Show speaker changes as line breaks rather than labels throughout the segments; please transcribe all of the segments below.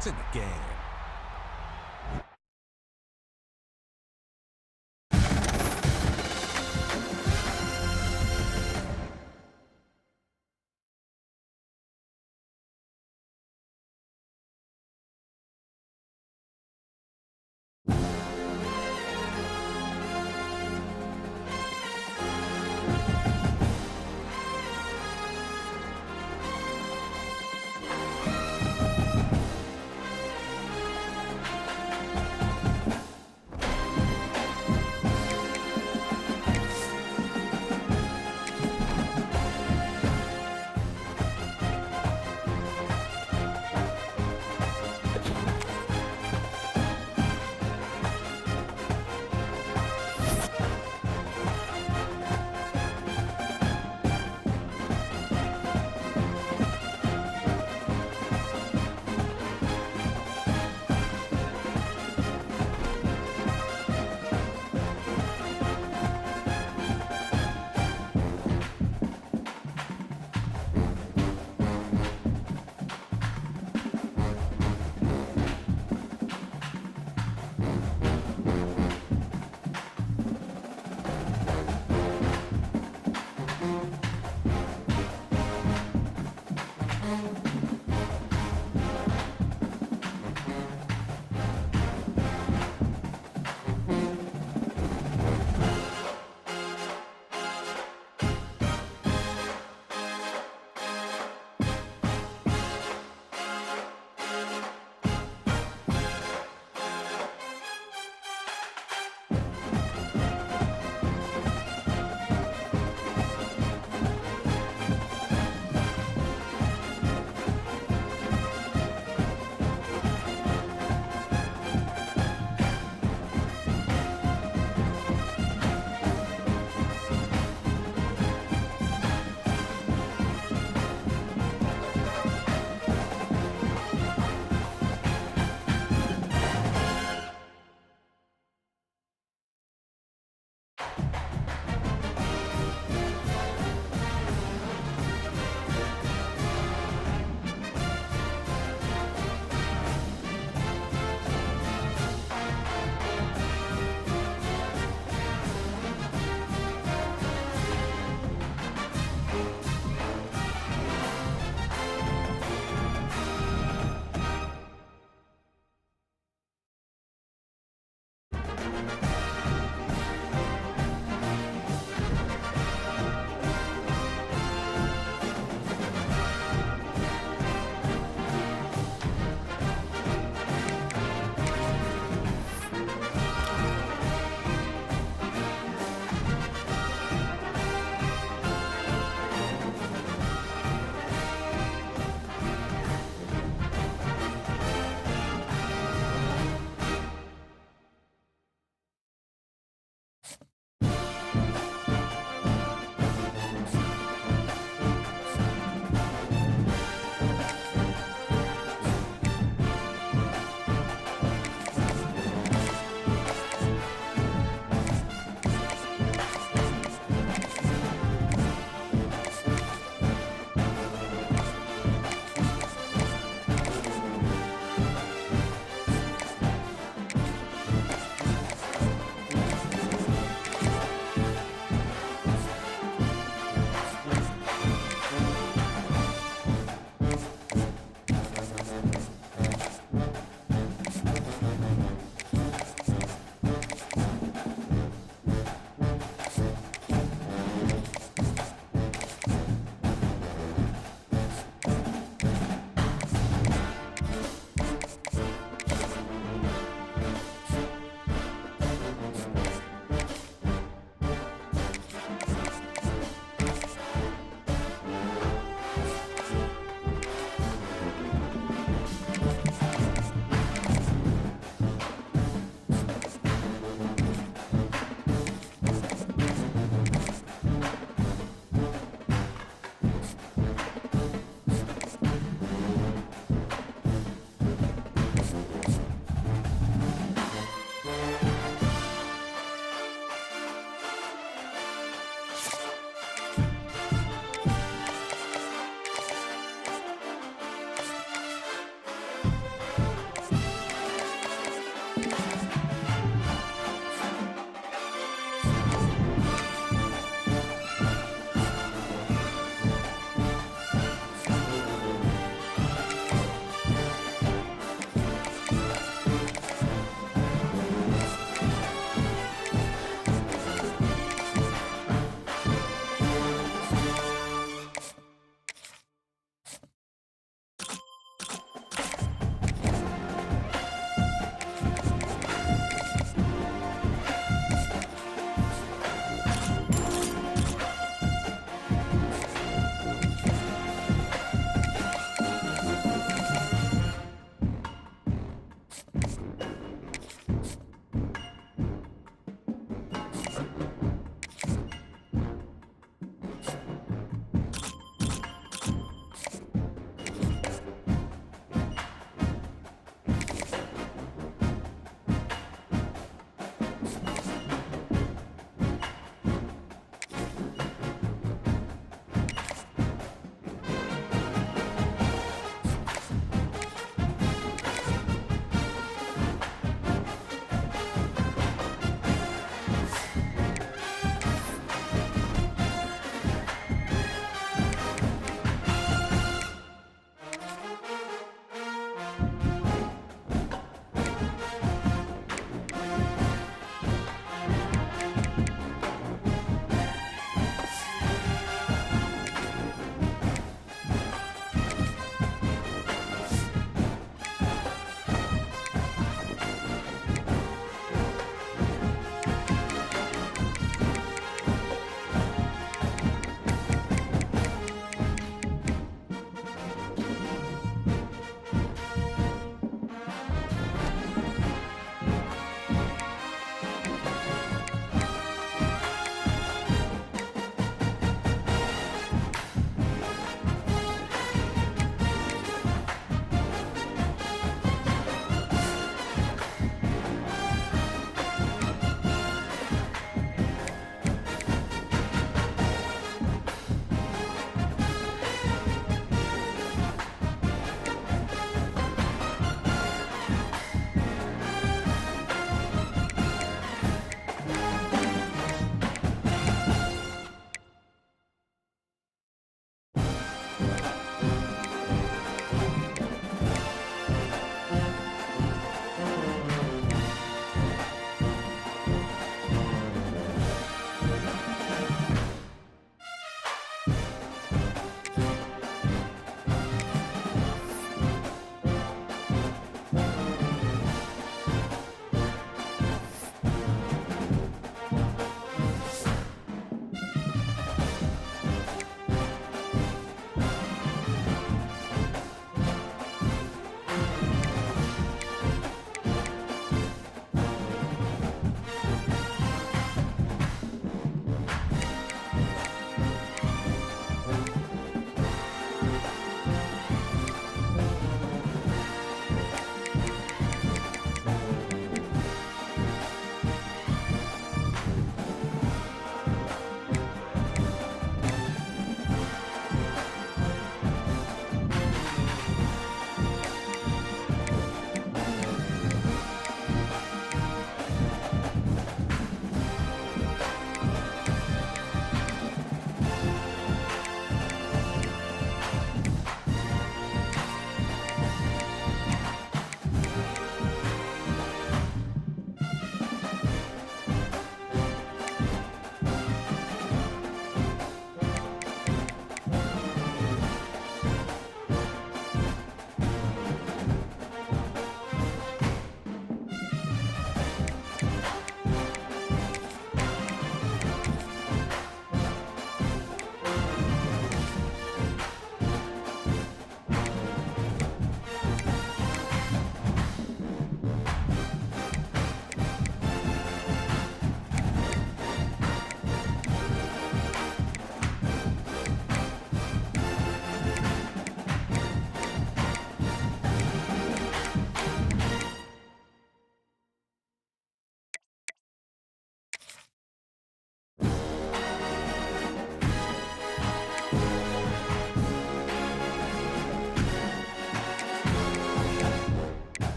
It's in the game.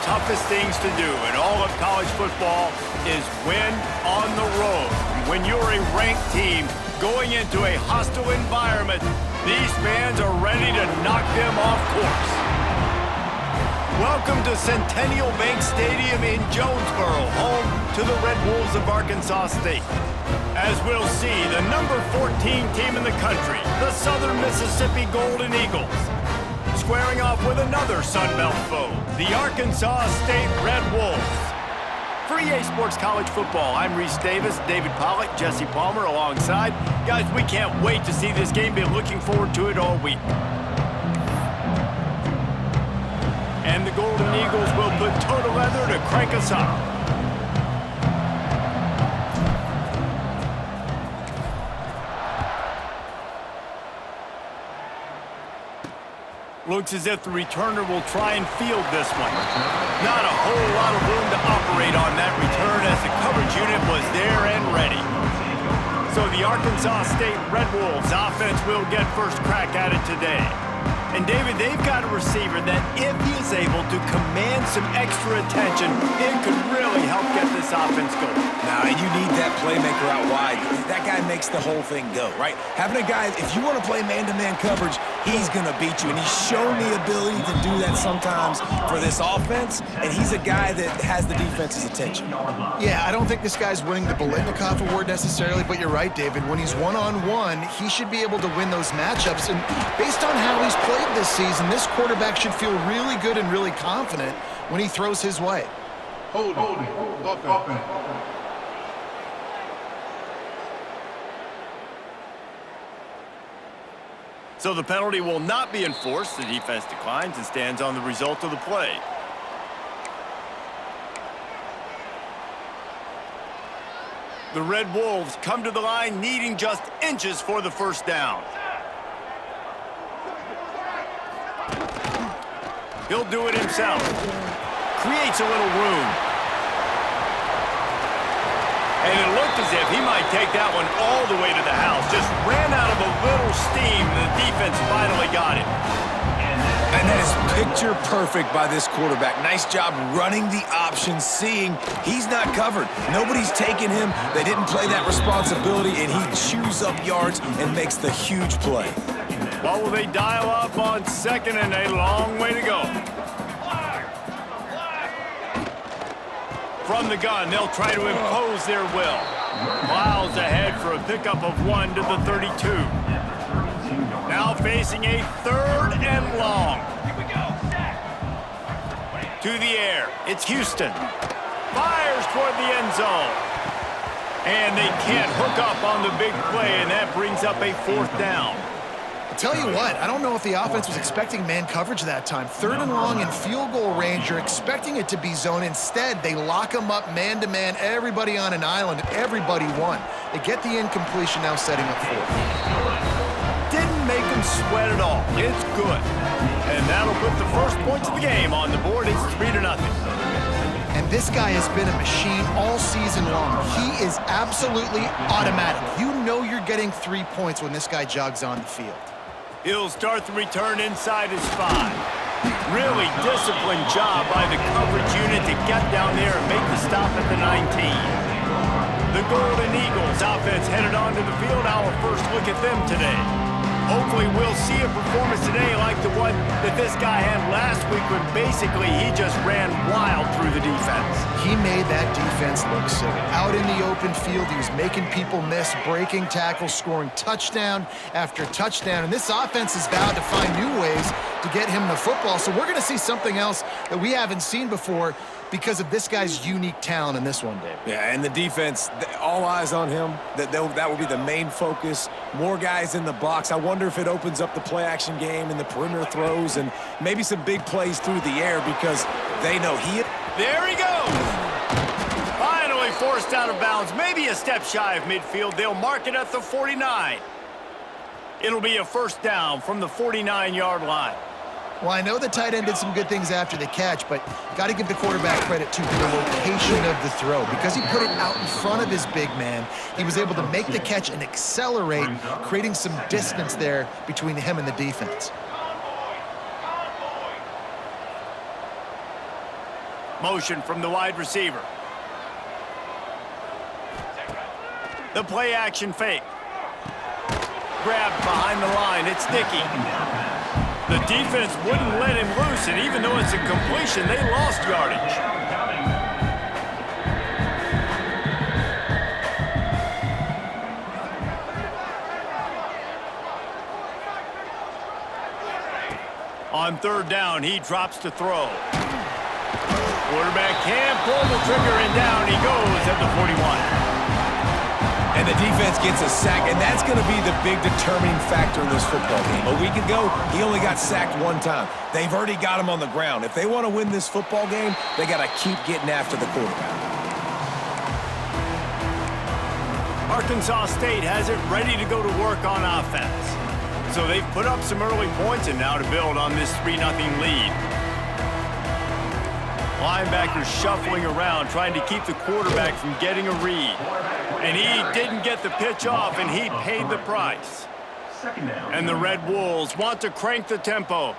toughest things to do in all of college football is win on the road. When you're a ranked team going into a hostile environment, these fans are ready to knock them off course. Welcome to Centennial Bank Stadium in Jonesboro, home to the Red Wolves of Arkansas State. As we'll see, the number 14 team in the country, the Southern Mississippi Golden Eagles, squaring off with another Sun Belt foe, the Arkansas State Red Wolves. For EA Sports College Football, I'm Reese Davis, David Pollack, Jesse Palmer alongside. Guys, we can't wait to see this game. Been looking forward to it all week. And the Golden Eagles will put toe to leather to crank us up. Looks as if the returner will try and field this one. Not a whole lot of room to operate on that return as the coverage unit was there and ready. So the Arkansas State Red Wolves offense will get first crack at it today. And David, they've got a receiver that if he is able to command some extra attention, it could really help get this offense going.
Now, you need that playmaker out wide. That guy makes the whole thing go, right? Having a guy, if you want to play man-to-man coverage, he's going to beat you. And he's shown the ability to do that sometimes for this offense. And he's a guy that has the defense's attention.
Yeah, I don't think this guy's winning the Biletnikoff Award necessarily, but you're right, David. When he's one-on-one, he should be able to win those matchups. And based on how he's played this season, this quarterback should feel really good and really confident when he throws his way.
Hold it.
So the penalty will not be enforced. The defense declines and stands on the result of the play. The Red Wolves come to the line needing just inches for the first down. He'll do it himself. Creates a little room. And it looked as if he might take that one all the way to the house. Just ran out of a little steam, and the defense finally got it.
And that is picture perfect by this quarterback. Nice job running the option, seeing he's not covered. Nobody's taking him. They didn't play that responsibility, and he chews up yards and makes the huge play.
What will they dial up on second and a long way to go? From the gun, they'll try to impose their will. Miles ahead for a pickup of 1 to the 32. Now facing a third and long. To the air, it's Houston. Fires toward the end zone. And they can't hook up on the big play, and that brings up a fourth down.
I'll tell you what, I don't know if the offense was expecting man coverage that time. Third and long in field goal range, you're expecting it to be zone. Instead, they lock them up man-to-man, everybody on an island, and everybody won. They get the incompletion, now setting up fourth.
Didn't make them sweat at all. It's good. And that'll put the first points of the game on the board. It's 3-0.
And this guy has been a machine all season long. He is absolutely automatic. You know you're getting 3 points when this guy jogs on the field.
He'll start the return inside his 5. Really disciplined job by the coverage unit to get down there and make the stop at the 19. The Golden Eagles offense headed onto the field. Our first look at them today. Hopefully we'll see a performance today like the one that this guy had last week when basically he just ran wild through the defense.
He made that defense look silly. Out in the open field, he was making people miss, breaking tackles, scoring touchdown after touchdown. And this offense has vowed to find new ways to get him the football. So we're going to see something else that we haven't seen before because of this guy's unique talent in this one, Dave.
Yeah, and the defense, all eyes on him. That will be the main focus. More guys in the box. I wonder if it opens up the play-action game and the perimeter throws and maybe some big plays through the air because they know he...
There he goes! Finally forced out of bounds. Maybe a step shy of midfield. They'll mark it at the 49. It'll be a first down from the 49-yard line.
Well, I know the tight end did some good things after the catch, but got to give the quarterback credit, too, for the location of the throw. Because he put it out in front of his big man, he was able to make the catch and accelerate, creating some distance there between him and the defense.
Motion from the wide receiver. The play action fake. Grabbed behind the line. It's Dickey. The defense wouldn't let him loose, and even though it's a completion, they lost yardage. On third down, he drops to throw. Quarterback can't pull the trigger, and down he goes at the 41.
And the defense gets a sack, and that's going to be the big determining factor in this football game. A week ago, he only got sacked one time. They've already got him on the ground. If they want to win this football game, they got to keep getting after the quarterback.
Arkansas State has it ready to go to work on offense. So they've put up some early points and now to build on this 3-0 lead. Linebackers shuffling around, trying to keep the quarterback from getting a read. And he didn't get the pitch off, and he paid the price. And the Red Wolves want to crank the tempo.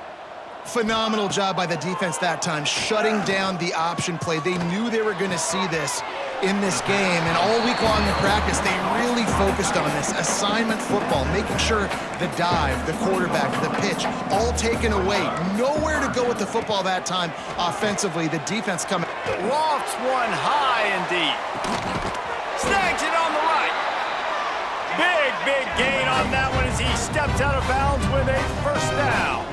Phenomenal job by the defense that time, shutting down the option play. They knew they were going to see this in this game, and all week long in practice, they really focused on this. Assignment football, making sure the dive, the quarterback, the pitch, all taken away. Nowhere to go with the football that time offensively. The defense coming.
Lofts one high and deep. Snags it on the right. Big gain on that one as he steps out of bounds with a first down.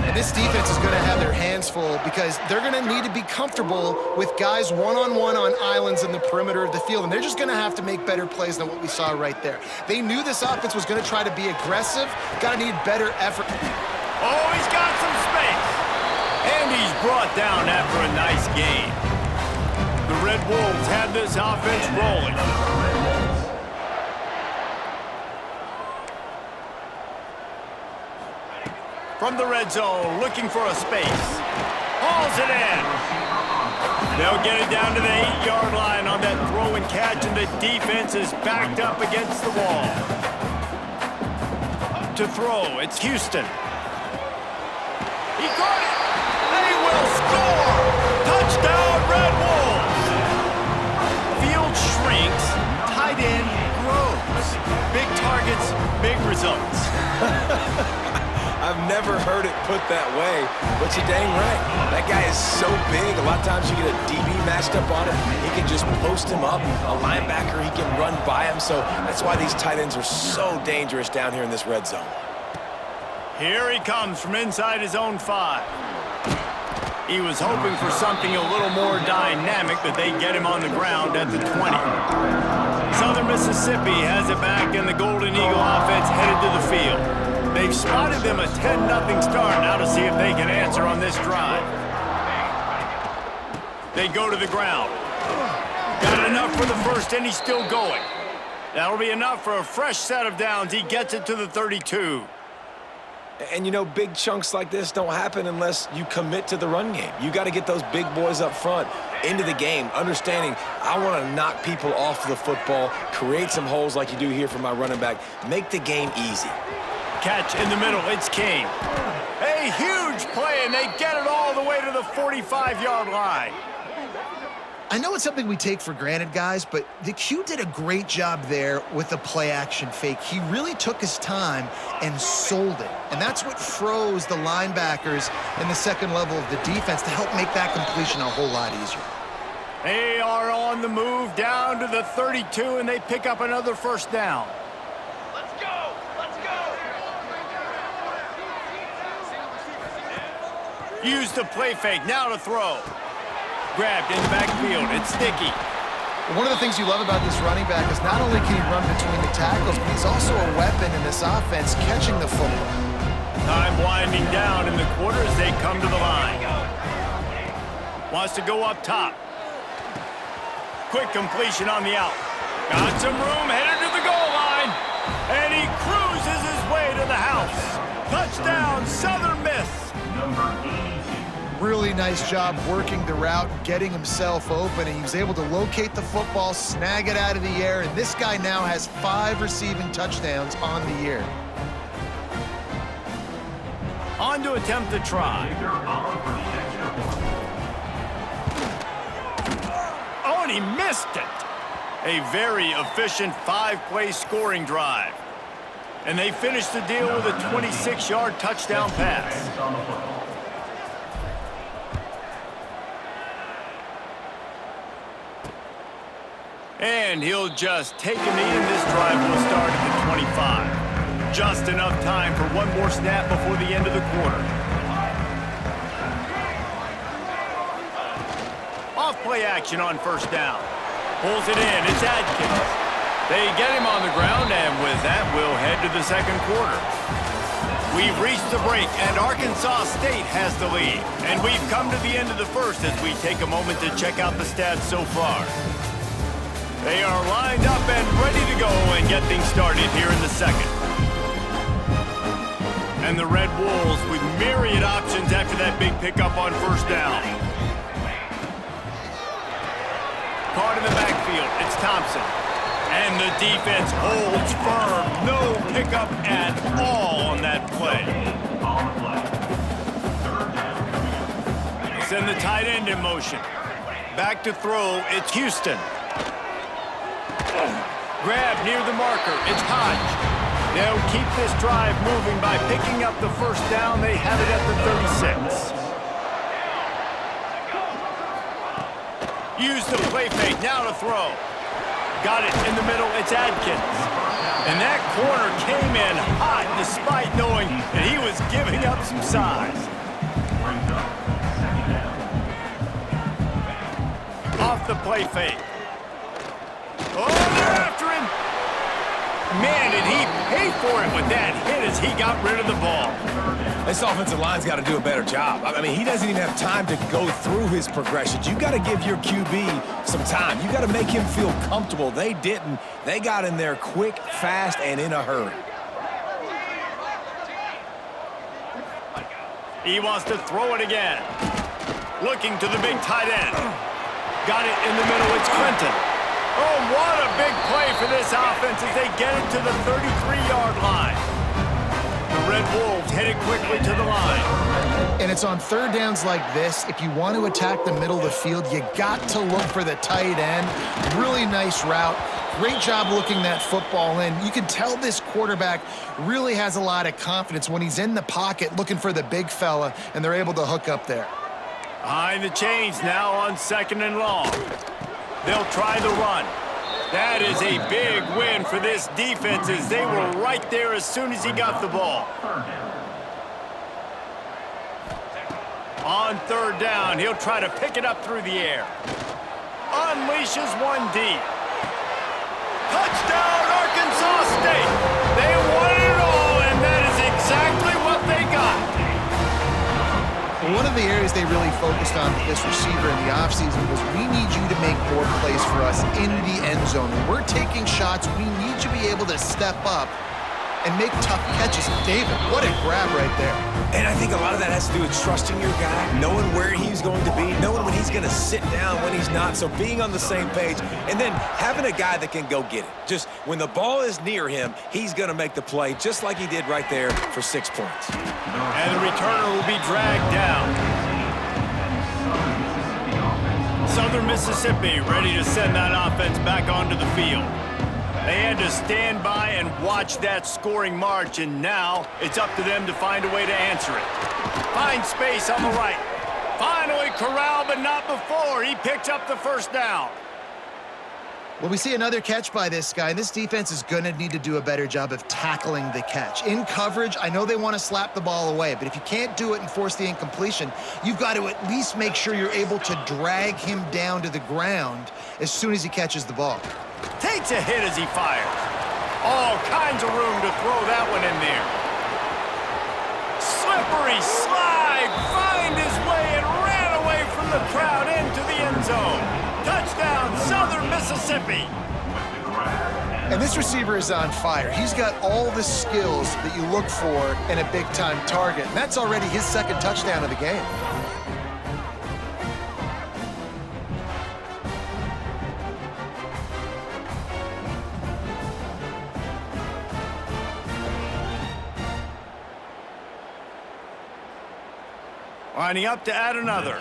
And this defense is going to have their hands full because they're going to need to be comfortable with guys one-on-one on islands in the perimeter of the field, and they're just going to have to make better plays than what we saw right there. They knew this offense was going to try to be aggressive, got to need better effort.
Oh, he's got some space. And he's brought down after a nice gain. The Red Wolves have this offense rolling. From the red zone, looking for a space. Hauls it in. They'll get it down to the 8-yard line on that throw and catch, and the defense is backed up against the wall. To throw, it's Houston. He caught it. They will score. Touchdown, Red Wolves. Field shrinks, tight end grows. Big targets, big results.
I've never heard it put that way, but you're dang right. That guy is so big. A lot of times you get a DB matched up on him. He can just post him up. A linebacker, he can run by him. So that's why these tight ends are so dangerous down here in this red zone.
Here he comes from inside his own 5. He was hoping for something a little more dynamic, but they get him on the ground at the 20. Southern Mississippi has it back, and the Golden Eagle offense headed to the field. They've spotted them a 10-0 start. Now to see if they can answer on this drive. They go to the ground. Got enough for the first, and he's still going. That'll be enough for a fresh set of downs. He gets it to the 32.
And, you know, big chunks like this don't happen unless you commit to the run game. You got to get those big boys up front into the game, understanding I want to knock people off the football, create some holes like you do here for my running back, make the game easy.
Catch in the middle, it's Kane. A huge play, and they get it all the way to the 45-yard line.
I know it's something we take for granted, guys, but the Q did a great job there with the play-action fake. He really took his time and sold it, and that's what froze the linebackers in the second level of the defense to help make that completion a whole lot easier.
They are on the move down to the 32, and they pick up another first down. Use the play fake, now to throw. Grabbed in the backfield, it's Dickey.
One of the things you love about this running back is not only can he run between the tackles, but he's also a weapon in this offense, catching the football.
Time winding down in the quarter as they come to the line. Wants to go up top. Quick completion on the out. Got some room, headed to the goal line. And he cruises his way to the house. Touchdown, Southern Miss.
Really nice job working the route, getting himself open, and he was able to locate the football, snag it out of the air, and this guy now has 5 receiving touchdowns on the year.
On to attempt the try. and he missed it. A very efficient 5-play scoring drive. And they finished the deal with a 26-yard touchdown pass. And he'll just take a knee, and this drive will start at the 25. Just enough time for one more snap before the end of the quarter. Off-play action on first down. Pulls it in. It's Adkins. They get him on the ground, and with that, we'll head to the second quarter. We've reached the break, and Arkansas State has the lead. And we've come to the end of the first as we take a moment to check out the stats so far. They are lined up and ready to go and get things started here in the second. And the Red Wolves with myriad options after that big pickup on first down. Caught in the backfield, it's Thompson. And the defense holds firm. No pickup at all on that play. Send the tight end in motion. Back to throw, it's Houston. Grab near the marker, it's Hodge. They'll keep this drive moving by picking up the first down. They have it at the 36. Use the play fake, now to throw. Got it in the middle, it's Adkins. And that corner came in hot despite knowing that he was giving up some size. Off the play fake. Oh, they're after him. Man, did he pay for it with that hit as he got rid of the ball.
This offensive line's got to do a better job. I mean, he doesn't even have time to go through his progressions. You got to give your QB some time. You got to make him feel comfortable. They didn't. They got in there quick, fast, and in a hurry.
He wants to throw it again. Looking to the big tight end. Got it in the middle, it's Clinton. Oh, what a big play for this offense as they get it to the 33-yard line. The Red Wolves headed quickly to the line.
And it's on third downs like this. If you want to attack the middle of the field, you got to look for the tight end. Really nice route. Great job looking that football in. You can tell this quarterback really has a lot of confidence when he's in the pocket looking for the big fella, and they're able to hook up there.
Behind the chains now on second and long. They'll try the run. That is a big win for this defense as they were right there as soon as he got the ball. On third down, he'll try to pick it up through the air. Unleashes one deep. Touchdown, Arkansas State. They won it all, and that is exactly what they got.
One of the areas they really focused on with this receiver in the offseason was we need you to make more plays for us in the end zone. When we're taking shots, we need you to be able to step up and make tough catches. David, what a grab right there.
And I think a lot of that has to do with trusting your guy, knowing where he's going to be, knowing when he's going to sit down, when he's not, so being on the same page, and then having a guy that can go get it. Just when the ball is near him, he's going to make the play, just like he did right there for 6 points.
And the returner will be dragged down. Southern Mississippi ready to send that offense back onto the field. They had to stand by and watch that scoring march, and now it's up to them to find a way to answer it. Find space on the right. Finally corralled, but not before. He picked up the first down.
Well, we see another catch by this guy. This defense is going to need to do a better job of tackling the catch. In coverage, I know they want to slap the ball away, but if you can't do it and force the incompletion, you've got to at least make sure you're able to drag him down to the ground as soon as he catches the ball.
Takes a hit as he fires. All kinds of room to throw that one in there. Slippery slide, find his way and ran away from the crowd into the end zone. Touchdown, Southern Mississippi.
And this receiver is on fire. He's got all the skills that you look for in a big-time target. And that's already his second touchdown of the game.
Lining up to add another.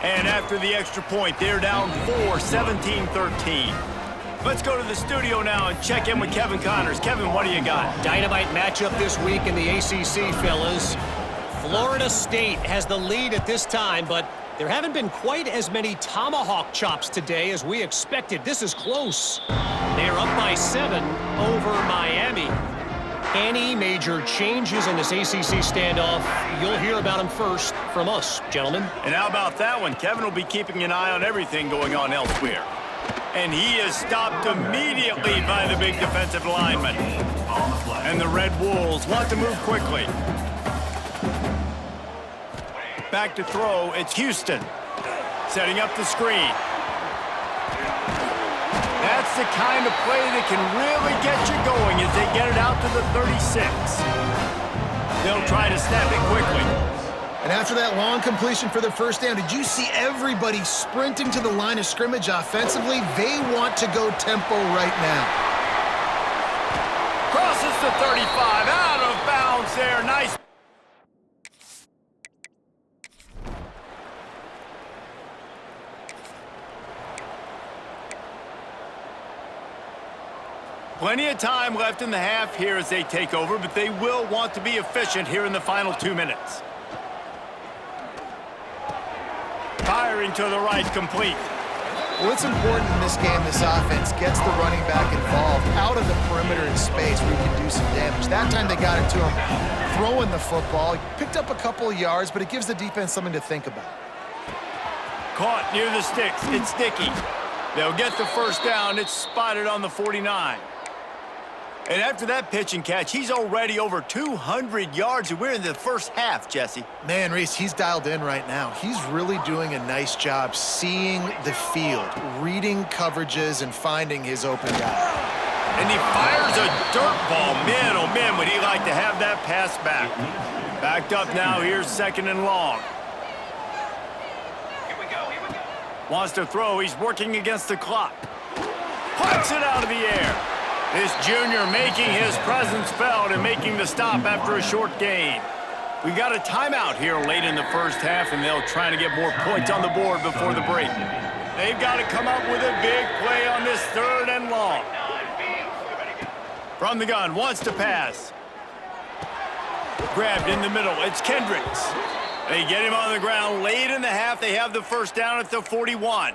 And after the extra point, they're down 4, 17-13. Let's go to the studio now and check in with Kevin Connors. Kevin, what do you got?
Dynamite matchup this week in the ACC, fellas. Florida State has the lead at this time, but there haven't been quite as many tomahawk chops today as we expected. This is close. They're up by 7 over Miami. Any major changes in this ACC standoff, you'll hear about them first from us, gentlemen.
And how about that one? Kevin will be keeping an eye on everything going on elsewhere. And he is stopped immediately by the big defensive lineman. And the Red Wolves want to move quickly. Back to throw, it's Houston. Setting up the screen. That's the kind of play that can really get you going as they get it out to the 36. They'll try to snap it quickly.
And after that long completion for the first down, did you see everybody sprinting to the line of scrimmage offensively? They want to go tempo right now.
Crosses the 35, out of bounds there. Nice. Plenty of time left in the half here as they take over, but they will want to be efficient here in the final 2 minutes. Firing to the right, complete.
Well, it's important in this game this offense gets the running back involved out of the perimeter in space where he can do some damage. That time they got it to him throwing the football. He picked up a couple of yards, but it gives the defense something to think about.
Caught near the sticks. It's sticky. They'll get the first down. It's spotted on the 49. And after that pitch and catch, he's already over 200 yards, and we're in the first half, Jesse.
Man, Reese, he's dialed in right now. He's really doing a nice job seeing the field, reading coverages, and finding his open guy.
And he fires a dirt ball. Man, oh man, would he like to have that pass back. Backed up now, here's second and long.
Here we go.
Wants to throw, he's working against the clock. Puts it out of the air. This junior making his presence felt and making the stop after a short gain. We got a timeout here late in the first half, and they'll try to get more points on the board before the break. They've got to come up with a big play on this third and long. From the gun, wants to pass. Grabbed in the middle, it's Kendricks. They get him on the ground late in the half. They have the first down at the 41.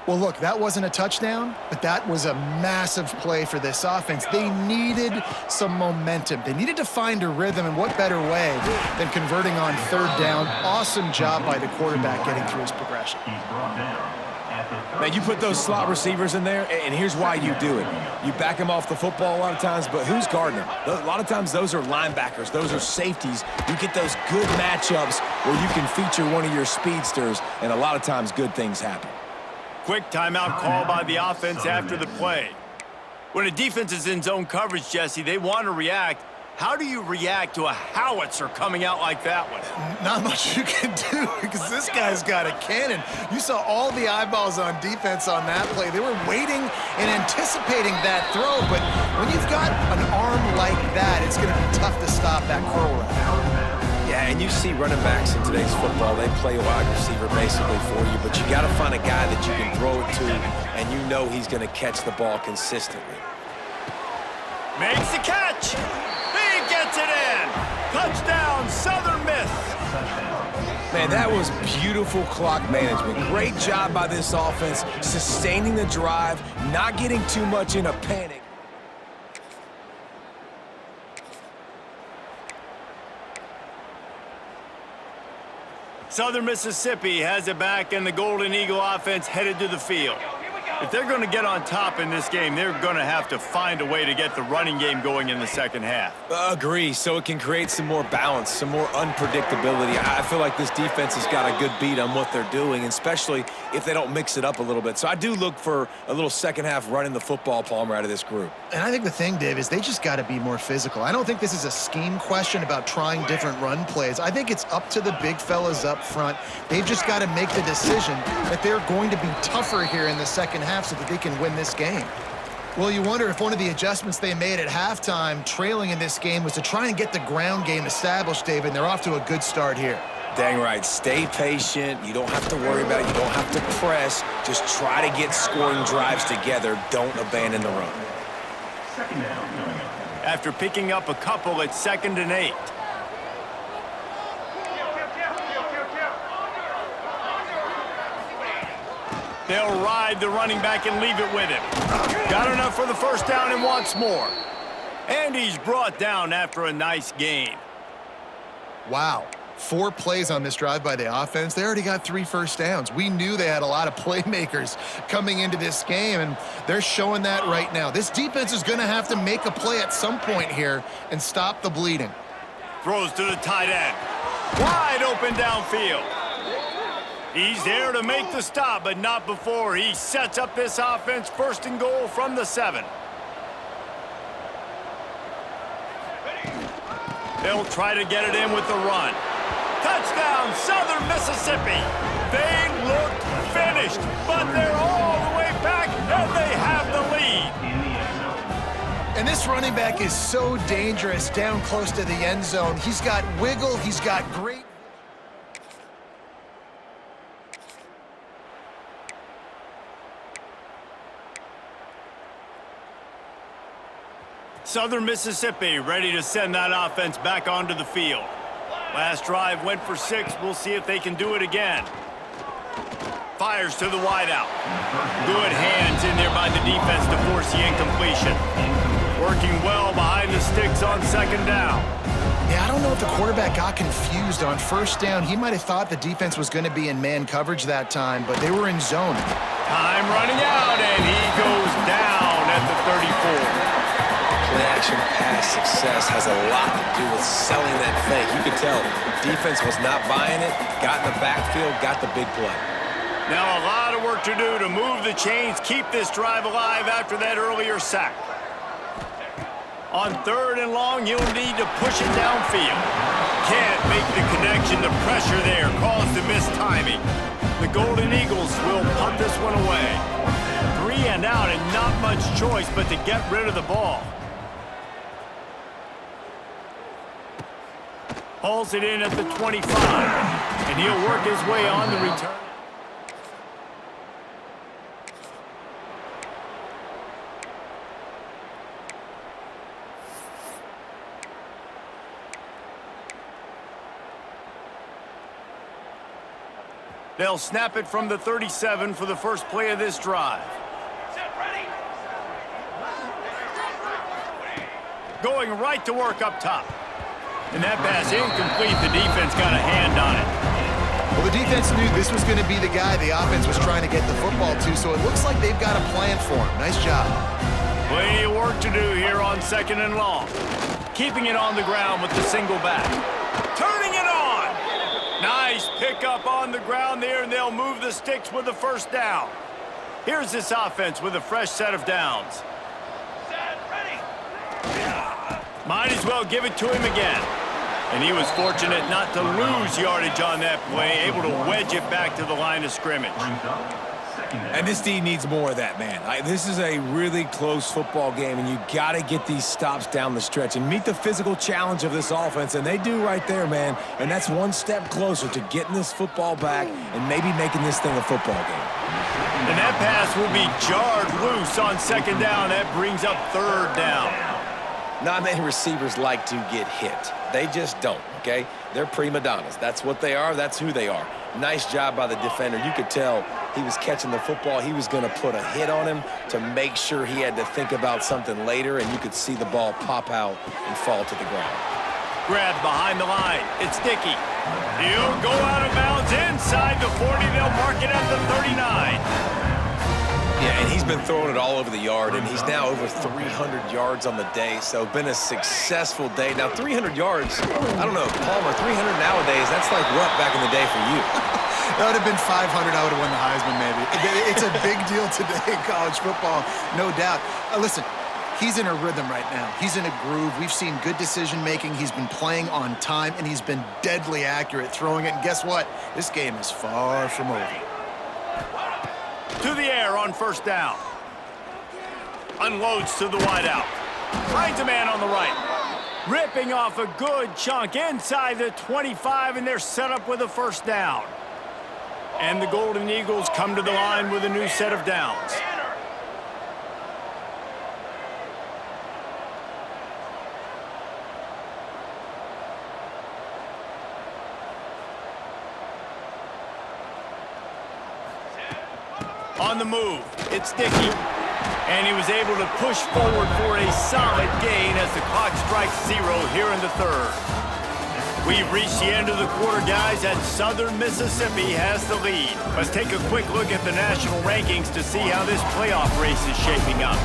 Well, look, that wasn't a touchdown, but that was a massive play for this offense. They needed some momentum. They needed to find a rhythm, and what better way than converting on third down. Awesome job by the quarterback getting through his progression.
Man, you put those slot receivers in there, and here's why you do it. You back them off the football a lot of times, but who's guarding them? A lot of times those are linebackers. Those are safeties. You get those good matchups where you can feature one of your speedsters, and a lot of times good things happen.
Quick timeout call by the offense after the play. When a defense is in zone coverage, Jesse, they want to react. How do you react to a howitzer coming out like that one?
Not much you can do because this guy's got a cannon. You saw all the eyeballs on defense on that play. They were waiting and anticipating that throw, but when you've got an arm like that, it's going to be tough to stop that curl route.
Yeah, and you see running backs in today's football, they play wide receiver basically for you, but you got to find a guy that you can throw it to, and you know he's going to catch the ball consistently.
Makes the catch. He gets it in. Touchdown, Southern Miss.
Man, that was beautiful clock management. Great job by this offense, sustaining the drive, not getting too much in a panic.
Southern Mississippi has it back, and the Golden Eagle offense headed to the field. If they're going to get on top in this game, they're going to have to find a way to get the running game going in the second half.
Agree, so it can create some more balance, some more unpredictability. I feel like this defense has got a good beat on what they're doing, especially if they don't mix it up a little bit. So I do look for a little second half running the football, Palmer, out of this group.
And I think the thing, Dave, is they just got to be more physical. I don't think this is a scheme question about trying different run plays. I think it's up to the big fellas up front. They've just got to make the decision that they're going to be tougher here in the second half so that they can win this game. Well, you wonder if one of the adjustments they made at halftime, trailing in this game, was to try and get the ground game established, David, and they're off to a good start here.
Dang right. Stay patient. You don't have to worry about it. You don't have to press. Just try to get scoring drives together. Don't abandon the run.
After picking up a couple, it's 2nd and 8. They'll ride the running back and leave it with him. Got enough for the first down and wants more. And he's brought down after a nice gain.
Wow. 4 plays on this drive by the offense. They already got 3 first downs. We knew they had a lot of playmakers coming into this game, and they're showing that right now. This defense is going to have to make a play at some point here and stop the bleeding.
Throws to the tight end. Wide open downfield. He's there to make the stop, but not before he sets up this offense 1st and goal from the 7. They'll try to get it in with the run. Touchdown, Southern Mississippi. They looked finished, but they're all the way back, and they have the lead.
And this running back is so dangerous down close to the end zone. He's got wiggle. He's got great...
Southern Mississippi ready to send that offense back onto the field. Last drive went for 6. We'll see if they can do it again. Fires to the wideout. Good hands in there by the defense to force the incompletion. Working well behind the sticks on 2nd down.
Yeah, I don't know if the quarterback got confused on 1st down. He might have thought the defense was going to be in man coverage that time, but they were in zone.
Time running out, and he goes down at the 34.
Play-action pass success has a lot to do with selling that fake. You could tell defense was not buying it, got in the backfield, got the big play.
Now a lot of work to do to move the chains, keep this drive alive after that earlier sack. On 3rd and long, he'll need to push it downfield. Can't make the connection. The pressure there caused the mistiming. The Golden Eagles will punt this one away. 3 and out and not much choice but to get rid of the ball. Hauls it in at the 25, and he'll work his way on the return. They'll snap it from the 37 for the first play of this drive. Going right to work up top. And that pass incomplete. The defense got a hand on it.
Well, the defense knew this was going to be the guy the offense was trying to get the football to, so it looks like they've got a plan for him. Nice job.
Plenty of work to do here on 2nd and long. Keeping it on the ground with the single back. Turning it on. Nice pickup on the ground there, and they'll move the sticks with the 1st down. Here's this offense with a fresh set of downs. Might as well give it to him again. And he was fortunate not to lose yardage on that play, able to wedge it back to the line of scrimmage.
And this D needs more of that, man. This is a really close football game, and you got to get these stops down the stretch and meet the physical challenge of this offense, and they do right there, man. And that's one step closer to getting this football back and maybe making this thing a football game.
And that pass will be jarred loose on 2nd down. That brings up 3rd down.
Not many receivers like to get hit. They just don't, okay? They're prima donnas. That's what they are. That's who they are. Nice job by the defender. You could tell he was catching the football. He was going to put a hit on him to make sure he had to think about something later, and you could see the ball pop out and fall to the ground.
Grabbed behind the line. It's Dickey. He'll go out of bounds inside the 40. They'll mark it at the 39.
Yeah, and he's been throwing it all over the yard, and he's now over 300 yards on the day, so been a successful day. Now, 300 yards, I don't know, Palmer, 300 nowadays, that's like what back in the day for you?
That would have been 500. I would have won the Heisman, maybe. It's a big deal today in college football, no doubt. Listen, he's in a rhythm right now. He's in a groove. We've seen good decision-making. He's been playing on time, and he's been deadly accurate throwing it. And guess what? This game is far from over.
To the air on 1st down. Unloads to the wideout. Finds a man on the right. ripping off a good chunk inside the 25, and they're set up with a first down. And the Golden Eagles come to the line with a new set of downs. On the move, it's Dickey. And he was able to push forward for a solid gain as the clock strikes 0 here in the third. We've reached the end of the quarter, guys, and Southern Mississippi has the lead. Let's take a quick look at the national rankings to see how this playoff race is shaping up.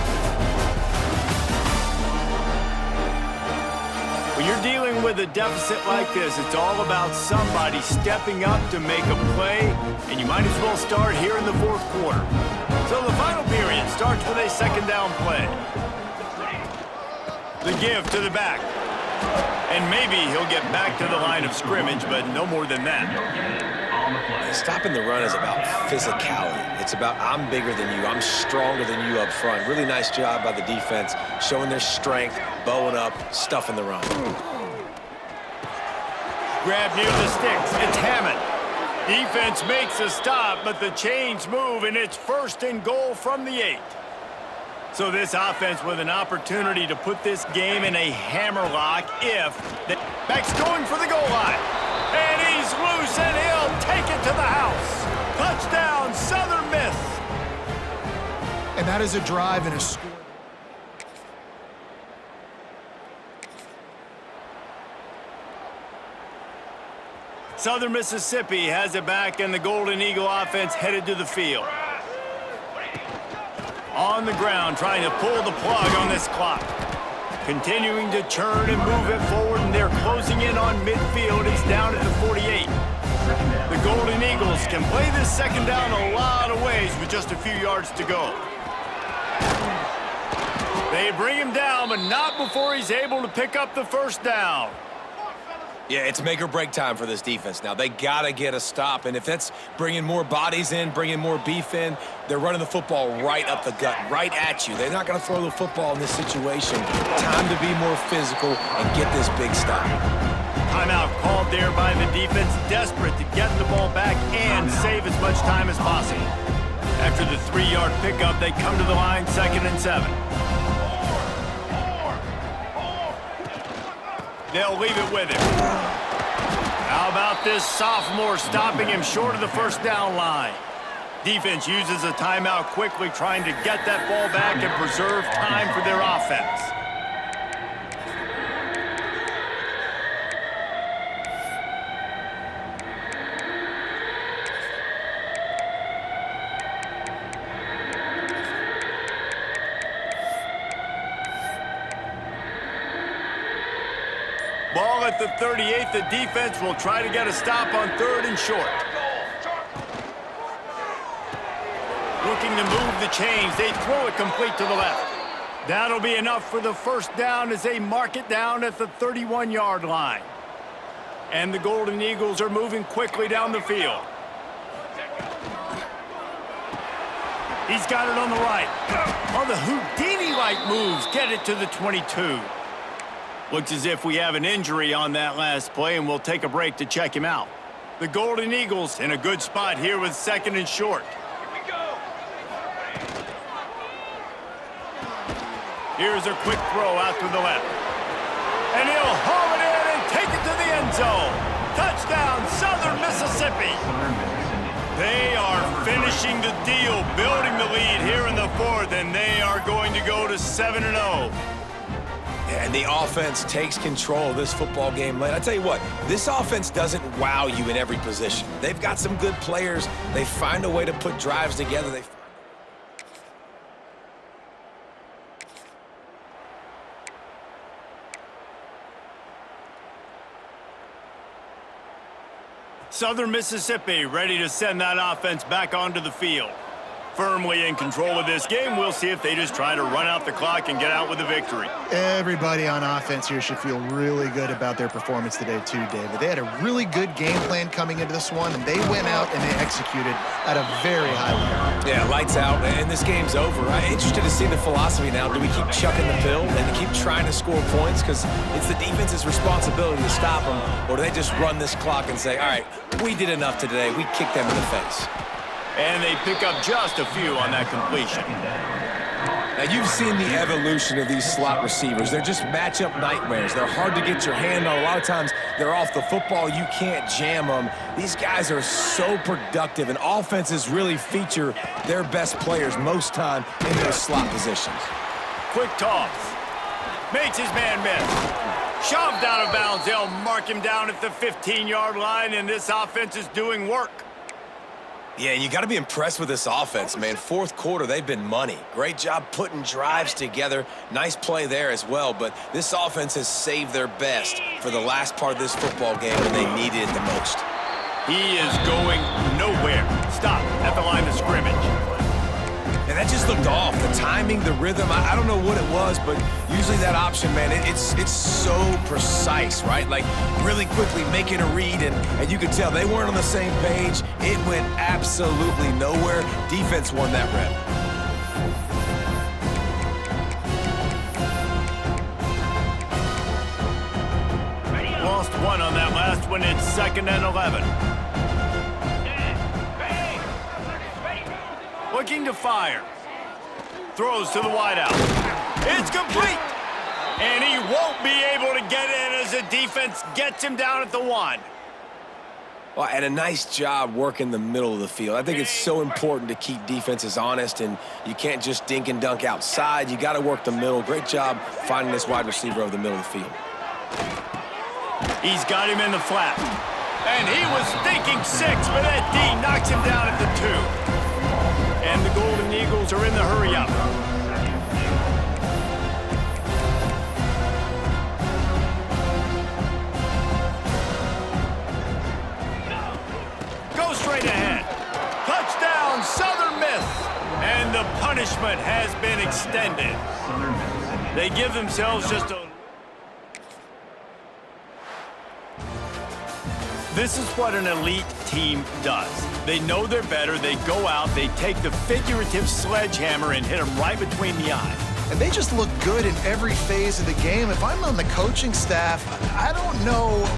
When you're dealing with a deficit like this, it's all about somebody stepping up to make a play, and you might as well start here in the fourth quarter. So the final period starts with a second down play. The give to the back. And maybe he'll get back to the line of scrimmage, but no more than that.
Stopping the run is about physicality. It's about I'm bigger than you, I'm stronger than you up front. Really nice job by the defense, showing their strength, bowing up, stuffing the run.
Grab near the sticks, it's Hammond. Defense makes a stop, but the chains move, and it's first and goal from the 8. So this offense with an opportunity to put this game in a hammerlock if the back's going for the goal line. And he's loose, and he'll take it to the house. Touchdown, Southern Miss.
And that is a drive and a score.
Southern Mississippi has it back, and the Golden Eagle offense headed to the field. On the ground, trying to pull the plug on this clock. Continuing to churn and move it forward, and they're closing in on midfield. It's down at the 48. The Golden Eagles can play this second down a lot of ways with just a few yards to go. They bring him down, but not before he's able to pick up the first down.
Yeah, it's make or break time for this defense now. They got to get a stop, and if that's bringing more bodies in, bringing more beef in, they're running the football right up the gut, right at you. They're not going to throw the football in this situation. Time to be more physical and get this big stop.
Timeout called there by the defense, desperate to get the ball back and save as much time as possible. After the 3-yard pickup, they come to the line, 2nd and 7. They'll leave it with him. How about this sophomore stopping him short of the first down line? Defense uses a timeout quickly, trying to get that ball back and preserve time for their offense. Ball at the 38. The defense will try to get a stop on 3rd and short. Looking to move the chains. They throw it complete to the left. That'll be enough for the first down as they mark it down at the 31-yard line. And the Golden Eagles are moving quickly down the field. He's got it on the right. Oh, the Houdini-like moves get it to the 22. Looks as if we have an injury on that last play, and we'll take a break to check him out. The Golden Eagles in a good spot here with 2nd and short. Here's a quick throw out to the left. And he'll haul it in and take it to the end zone. Touchdown, Southern Mississippi. They are finishing the deal, building the lead here in the 4th, and they are going to go to 7-0.
And the offense takes control of this football game late. I tell you what, this offense doesn't wow you in every position. They've got some good players. They find a way to put drives together.
Southern Mississippi ready to send that offense back onto the field. Firmly in control of this game, we'll see if they just try to run out the clock and get out with a victory.
Everybody on offense here should feel really good about their performance today too, David. They had a really good game plan coming into this one, and they went out and they executed at a very high level.
Yeah, lights out, and this game's over. I'm interested to see the philosophy now. Do we keep chucking the pill and keep trying to score points because it's the defense's responsibility to stop them, or do they just run this clock and say, all right, we did enough today, we kicked them in the face?
And they pick up just a few on that completion.
Now, you've seen the evolution of these slot receivers. They're just matchup nightmares. They're hard to get your hand on. A lot of times, they're off the football. You can't jam them. These guys are so productive, and offenses really feature their best players most time in those slot positions.
Quick toss. Makes his man miss. Shoved out of bounds. They'll mark him down at the 15-yard line, and this offense is doing work.
Yeah, you got to be impressed with this offense, man. Fourth quarter, they've been money. Great job putting drives together. Nice play there as well, but this offense has saved their best for the last part of this football game when they needed it the most.
He is going nowhere. Stop at the line of scrimmage.
And that just looked off. The timing, the rhythm, I don't know what it was, but usually that option, man, it's so precise, right? Like, really quickly making a read, and you could tell they weren't on the same page. It went absolutely nowhere. Defense won that rep.
Lost one on that last one. It's 2nd and 11. Looking to fire. Throws to the wideout. It's complete. And he won't be able to get in as the defense gets him down at the 1.
Well, and a nice job working the middle of the field. I think it's so important to keep defenses honest, and you can't just dink and dunk outside. You got to work the middle. Great job finding this wide receiver over the middle of the field.
He's got him in the flat. And he was thinking 6, but that D knocks him down at the 2. And the Golden Eagles are in the hurry-up. Go straight ahead. Touchdown, Southern Miss. And the punishment has been extended. They give themselves just a... This is what an elite team does. They know they're better, they go out, they take the figurative sledgehammer and hit them right between the eyes.
And they just look good in every phase of the game. If I'm on the coaching staff, I don't know